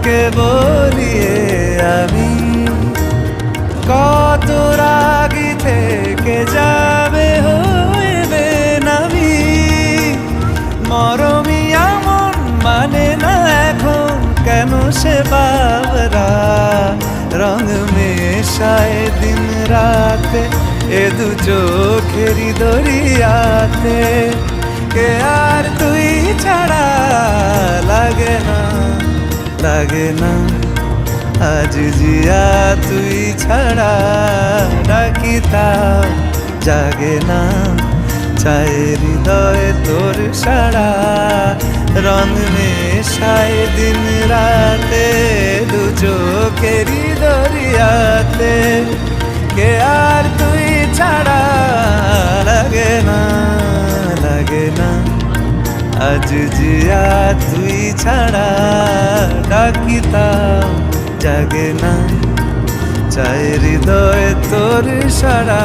তোমাকে বলিয়ে আমি কত রাগি থেকে যাবে হইবে নামি মরমি এমন মানে না এখন কেন সে বাবরা রং মেশায় দিন রাতে এ দু চোখেরই দরিয়াতে কে আর তুই ছাড়া লাগে না আজ জিয়া তুই ছাড়া ডাকিতাম জাগে না চায় হৃদয় তোর সারা রং মেশায় দিন রাতে দু চোখেরই দরিয়াতে কে আর তুই ছাড়া লাগে না আজ জিয়া তুই ছাড়া ডাকিতাম জাগে না চায় হৃদয় তোর সারা